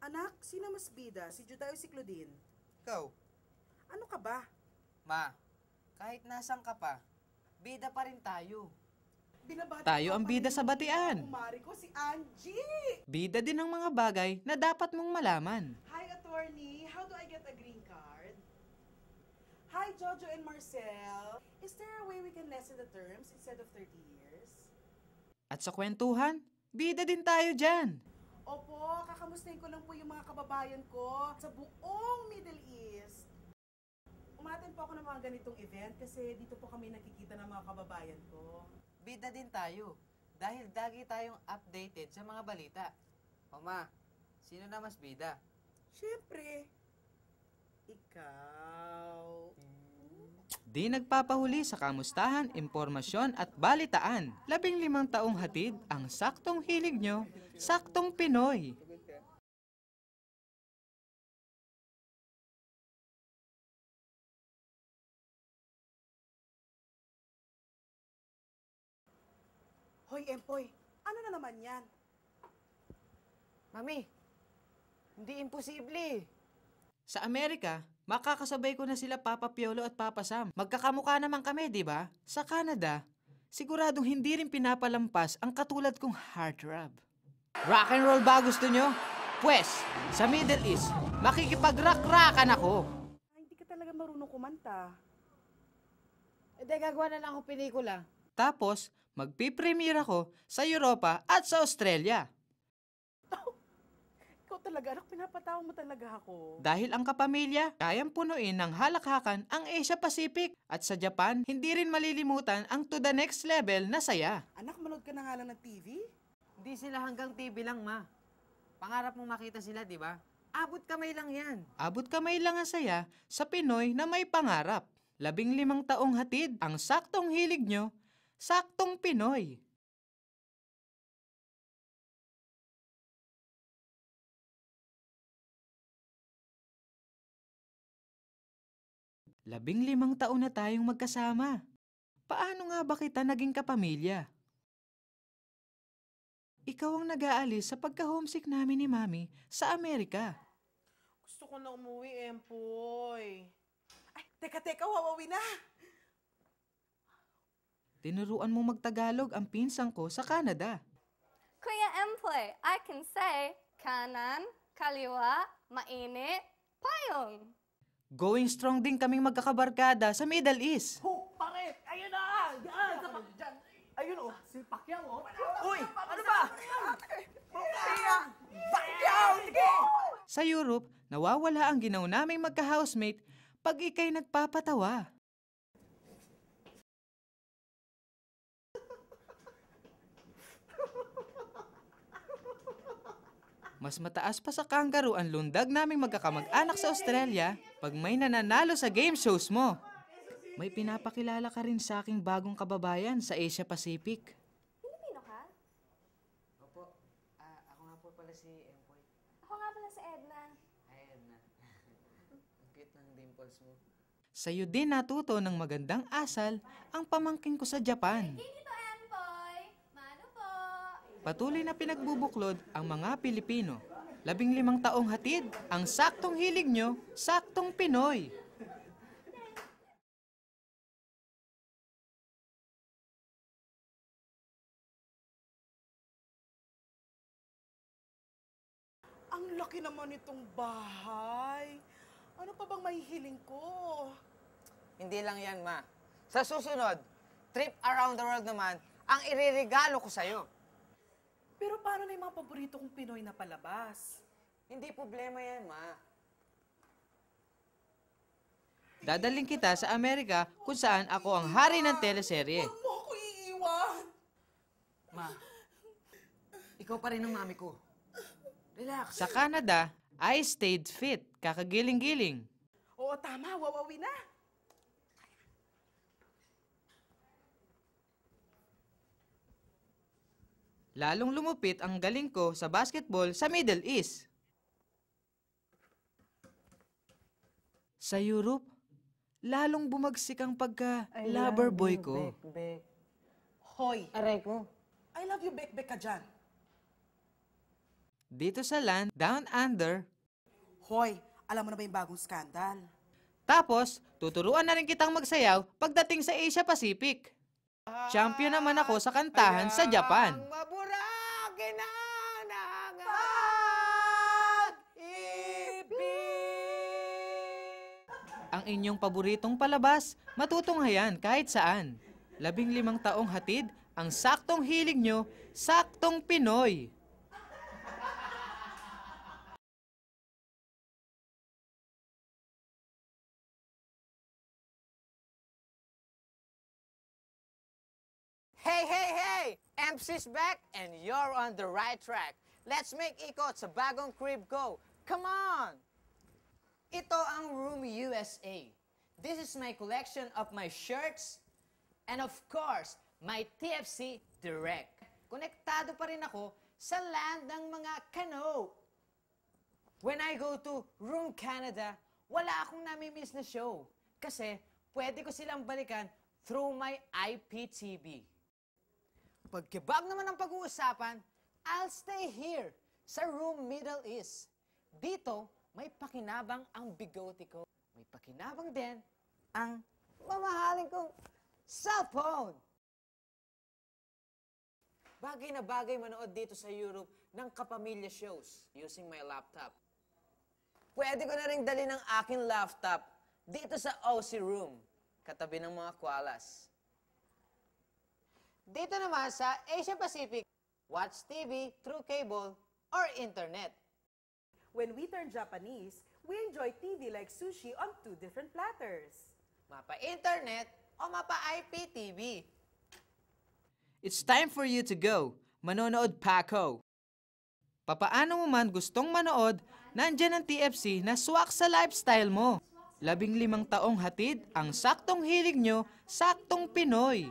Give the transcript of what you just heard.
Anak, sino mas bida? Si Juday o si Claudine? Ikaw, Ano ka ba? ma, kahit nasan ka pa, bida pa rin tayo. Binabati Tayo ko ang pa bida rin sa yung batian. kumari ko, si Angie! Bida din ang mga bagay na dapat mong malaman. Hi, attorney. How do I get a green card? Hi, Jojo and Marcel. Is there a way we can lessen the terms instead of 30 years? At sa kwentuhan, bida din tayo dyan. Opo, kakamustahin ko lang po yung mga kababayan ko sa buong Middle East. Umaten po ako ng mga ganitong event kasi dito po kami nakikita ng mga kababayan ko. Bida din tayo, dahil lagi tayong updated sa mga balita. O ma, sino na mas bida? Siyempre, ikaw. Di nagpapahuli sa kamustahan, impormasyon at balitaan. 15 taong hatid ang saktong hilig nyo, saktong Pinoy. Hoy, Empoy, ano na naman yan? Mami, hindi imposible. Sa Amerika, makakasabay ko na sila Papa Piolo at Papa Sam. Magkakamukha naman kami, di ba? Sa Canada, siguradong hindi rin pinapalampas ang katulad kong heartthrob. Rock and roll ba gusto nyo? Pwes, sa Middle East, makikipag-rock-rockan ako. Ay, hindi ka talaga marunong kumanta. E di gagawa na lang ako pelikula. Tapos, magpipremiere ako sa Europa at sa Australia. Ikaw talaga, anak, pinapatawa mo talaga ako. Dahil ang kapamilya, kayang punuin ng halakhakan ang Asia Pacific. At sa Japan, hindi rin malilimutan ang to the next level na saya. Anak, manood ka na nga lang ng TV? Hindi sila hanggang TV lang, ma. Pangarap mong makita sila, di ba? Abot kamay lang yan. Abot kamay lang ang saya sa Pinoy na may pangarap. 15 taong hatid ang saktong hilig nyo, saktong Pinoy. Labing 5 taon na tayong magkasama. Paano nga ba kita naging kapamilya? Ikaw ang nag-aalis sa pagka-homesick namin ni Mami sa Amerika. Gusto ko na umuwi, Empoy. Ay, teka, wawawi na. Tinuruan mo magtagalog ang pinsang ko sa Canada. Kuya Empoy, I can say kanan, kaliwa, mainit, payong. Going strong din kaming magkakabarkada sa Middle East. Ho, pare! Ayun na! Yan! Dyan! Ayun o! Si Pacquiao o! Uy, ano ba? Pacquiao! Sige! Sa Europe, nawawala ang ginaw naming magka-housemate pag ikay nagpapatawa. Mas mataas pa sa kangaroo ang lundag naming magkakamag-anak sa Australia pag may nananalo sa game shows mo. May pinapakilala ka rin sa aking bagong kababayan sa Asia Pacific. Pilipino ka? Opo, ako nga po pala si Empoy. Ako nga pala si Edna. Ayan na. Ang cute ng dimples mo. Sa'yo din natuto ng magandang asal ang pamangkin ko sa Japan. Dito, Empoy! Mano po? Patuloy na pinagbubuklod ang mga Pilipino. 15 taong hatid, ang saktong hilig nyo, saktong Pinoy. Ang laki naman itong bahay. Ano pa bang mahihiling ko? Hindi lang yan, ma. Sa susunod, trip around the world naman, ang iririgalo ko sa'yo. Pero paano na yung mga paborito kong Pinoy na palabas? Hindi problema yan, ma. Dadaling kita sa Amerika kung saan ako ang hari ng teleserye. Huwag mo ako iiwan! Ma, ikaw pa rin ang mami ko. Relax. Sa Canada, I stayed fit, kakagiling-giling. Oo, tama. Wawawi na. Lalong lumupit ang galing ko sa basketball sa Middle East. Sa Europe, lalong bumagsik ang pagka-lover boy ko. Bek. Hoy, Aray ko. I love you, Bek-Bek ka dyan. Dito sa land, down under. Hoy, alam mo na ba yung bagong skandal? Tapos, tuturuan na rin kitang magsayaw pagdating sa Asia Pacific. Champion naman ako sa kantahan sa Japan. Ang maburaki na Ang inyong paboritong palabas, matutunghayan kahit saan. 15 taong hatid, ang saktong hilig nyo, saktong Pinoy. Hey, hey, hey! MC's back and you're on the right track. Let's make ikot sa bagong crib ko. Come on! Ito ang Room USA. This is my collection of my shirts and of course, my TFC Direct. Konektado pa rin ako sa land ng mga Kano. When I go to Room Canada, wala akong namimiss na show kasi pwede ko silang balikan through my IPTV. Pagkibag naman ang pag-uusapan, I'll stay here sa Room Middle East. Dito, may pakinabang ang bigote ko. May pakinabang din ang mamahaling kong cellphone. Bagay na bagay manood dito sa Europe ng kapamilya shows using my laptop. Pwede ko na rin dali ng aking laptop dito sa OC Room, katabi ng mga koalas. Dito naman sa Asia Pacific, watch TV through cable or internet. When we turn Japanese, we enjoy TV like sushi on 2 different platters. Mapa-internet o mapa-IPTV. It's time for you to go. Manonood pa ako. Papaano mo man gustong manood, nandyan ang TFC na swak sa lifestyle mo. 15 taong hatid, ang saktong hilig nyo, saktong Pinoy.